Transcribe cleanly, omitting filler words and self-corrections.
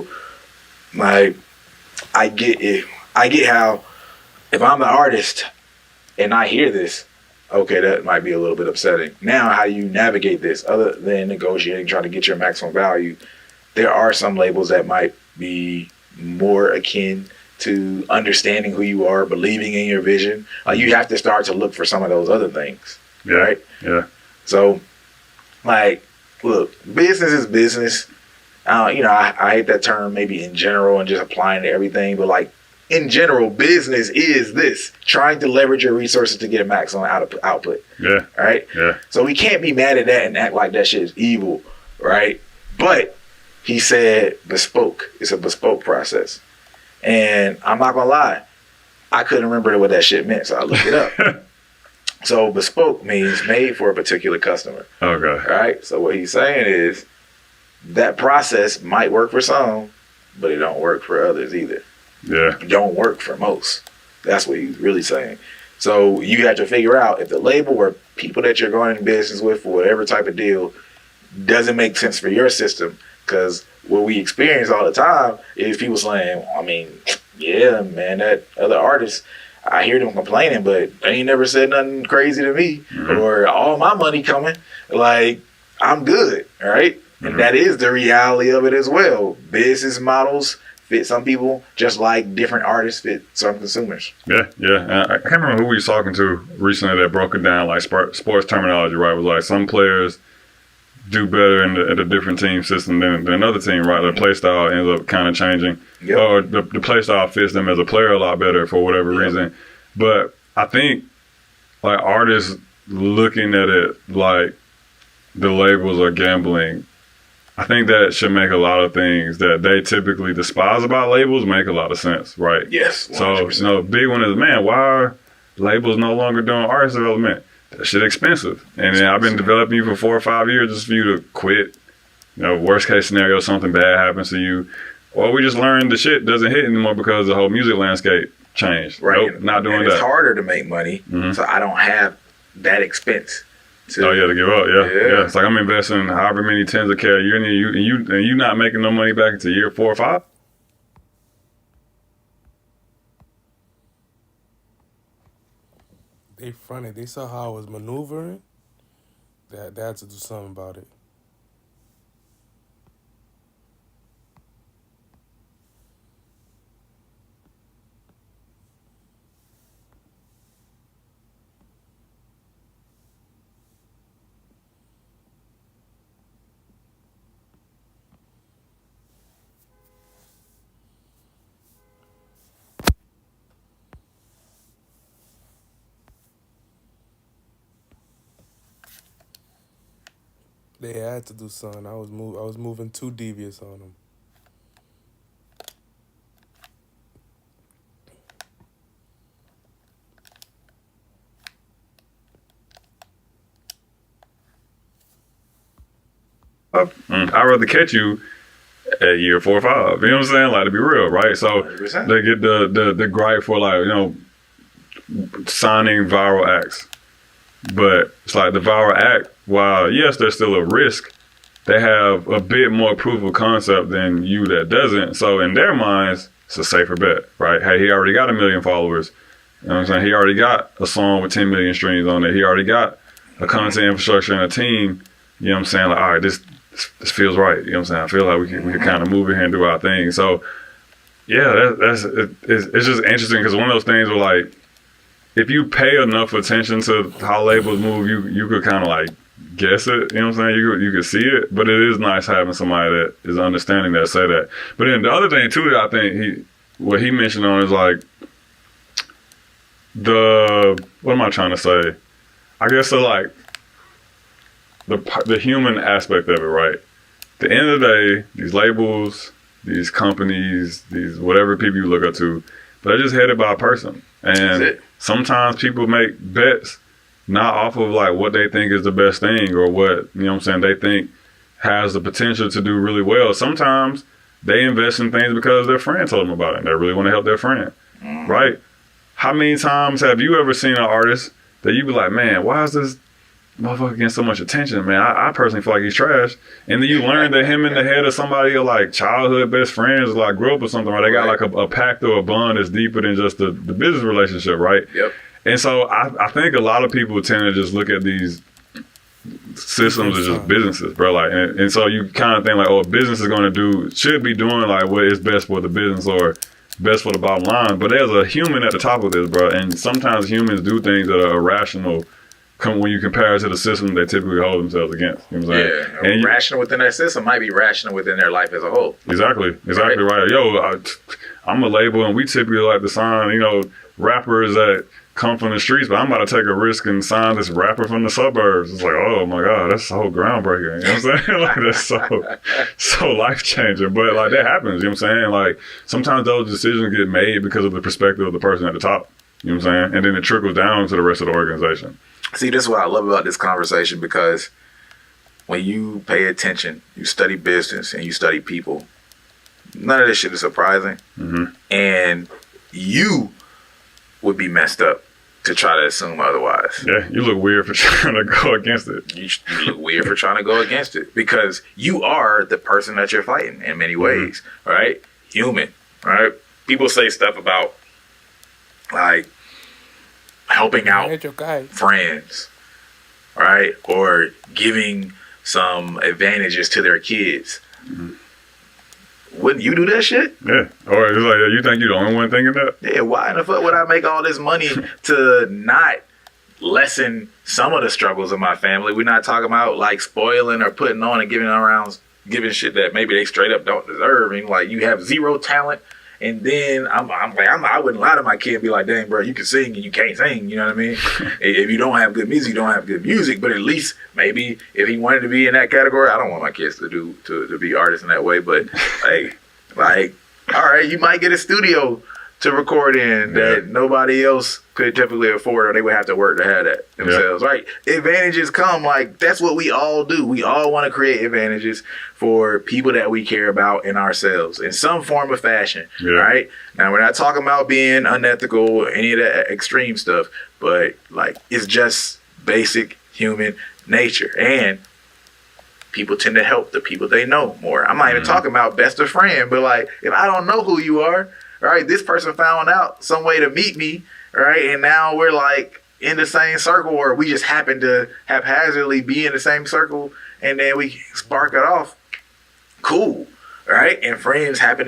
So, like, I get it. I get how if I'm an artist and I hear this, okay, that might be a little bit upsetting. Now, how do you navigate this other than negotiating, trying to get your maximum value? There are some labels that might be more akin to understanding who you are, believing in your vision. You have to start to look for some of those other things, right? Yeah. So, like, look, business is business. I hate that term maybe in general and just applying to everything, but like in general, business is this, trying to leverage your resources to get a maximum output. Yeah. Right? Yeah. So we can't be mad at that and act like that shit is evil, right? But he said bespoke. It's a bespoke process. And I'm not gonna lie, I couldn't remember what that shit meant, so I looked it up. So bespoke means made for a particular customer. Okay. Right? So what he's saying is that process might work for some, but it don't work for others either. Yeah. It don't work for most. That's what he's really saying. So you have to figure out if the label or people that you're going in business with for whatever type of deal doesn't make sense for your system. Because what we experience all the time is people saying, I mean, yeah, man, that other artist, I hear them complaining, but they ain't never said nothing crazy to me. Mm-hmm. Or all my money coming. Like, I'm good, right? Mm-hmm. And that is the reality of it as well. Business models fit some people just like different artists fit some consumers. Yeah. I can't remember who we was talking to recently that broke it down, like sports terminology, right? It was like some players do better in a different team system than another team, right? Their play style ends up kind of changing. Yep. Or the play style fits them as a player a lot better for whatever reason. But I think like artists looking at it like the labels are gambling, I think that should make a lot of things that they typically despise about labels make a lot of sense, right? Yes. 100%. So, big one is, man, why are labels no longer doing artist development? That shit expensive. And then I've been developing you for 4 or 5 years just for you to quit. Worst case scenario, something bad happens to you. Or we just learned the shit doesn't hit anymore because the whole music landscape changed. Right. Nope, not doing and that. It's harder to make money, so I don't have that expense. To give up, yeah. It's like I'm investing however many tens of K a year, and you not making no money back until year 4 or 5. They fronted. They saw how I was maneuvering. They had to do something about it. They had to do something. I was moving too devious on them. I'd rather catch you at year 4 or 5. You know what I'm saying? Like, to be real, right? So 100%. they get the gripe for like, signing viral acts. But it's like the viral act, while yes, there's still a risk, they have a bit more proof of concept than you that doesn't. So in their minds, it's a safer bet, right? Hey, he already got 1 million followers. You know what I'm saying? He already got a song with 10 million streams on it. He already got a content infrastructure and a team. You know what I'm saying? Like, all right, this feels right. You know what I'm saying? I feel like we can kind of move in here and do our thing. So yeah, it's just interesting because one of those things where like, if you pay enough attention to how labels move, you could kind of like guess it. You know what I'm saying? You could see it, but it is nice having somebody that is understanding that say that. But then the other thing too that I think what he mentioned on is like what am I trying to say? I guess so like the human aspect of it, right? At the end of the day, these labels, these companies, these whatever people you look up to, but they're just headed by a person. And sometimes people make bets not off of like what they think is the best thing or what, you know what I'm saying, they think has the potential to do really well. Sometimes they invest in things because their friend told them about it and they really want to help their friend, right? How many times have you ever seen an artist that you be like, man, why is this motherfucker getting so much attention, man. I personally feel like he's trash. And then you learn that him and the head of somebody are like childhood best friends, like grew up or something, right? They got like a pact or a bond that's deeper than just the business relationship, right? Yep. And so I think a lot of people tend to just look at these systems as just businesses, bro. Like, and so you kind of think like, oh, a business is going to should be doing like what is best for the business or best for the bottom line. But there's a human at the top of this, bro. And sometimes humans do things that are irrational when you compare it to the system they typically hold themselves against. You know what I'm saying? Yeah, and rational within that system might be rational within their life as a whole. Exactly right. Yo, I'm a label, and we typically like to sign, rappers that come from the streets, but I'm about to take a risk and sign this rapper from the suburbs. It's like, oh my God, that's so groundbreaking. You know what I'm saying? Like, that's so life changing. But like that happens, you know what I'm saying? Like sometimes those decisions get made because of the perspective of the person at the top. You know what I'm saying? And then it trickles down to the rest of the organization. See, this is what I love about this conversation, because when you pay attention, you study business and you study people, none of this shit is surprising. Mm-hmm. And you would be messed up to try to assume otherwise. Yeah, you look weird for trying to go against it. You look weird for trying to go against it, because you are the person that you're fighting in many ways, right? Human, right? People say stuff about like helping out friends, right? Or giving some advantages to their kids. Mm-hmm. Wouldn't you do that shit? Yeah. Or it's like, you think you're the only one thinking that? Yeah, why in the fuck would I make all this money to not lessen some of the struggles of my family? We're not talking about like spoiling or putting on and giving shit that maybe they straight up don't deserve. And like you have zero talent, and then I wouldn't lie to my kid and be like, dang, bro, you can sing and you can't sing. You know what I mean? If you don't have good music, you don't have good music. But at least maybe if he wanted to be in that category, I don't want my kids to be artists in that way. But like, all right, you might get a studio to record in that nobody else could typically afford, or they would have to work to have that themselves, right? Advantages come, like, that's what we all do. We all want to create advantages for people that we care about and ourselves in some form of fashion, right? Now, we're not talking about being unethical or any of that extreme stuff, but, like, it's just basic human nature. And people tend to help the people they know more. I'm not even talking about best of friend, but, like, if I don't know who you are, right, this person found out some way to meet me, right, and now we're like in the same circle, or we just happen to haphazardly be in the same circle, and then we spark it off. Cool, right? And friends happen to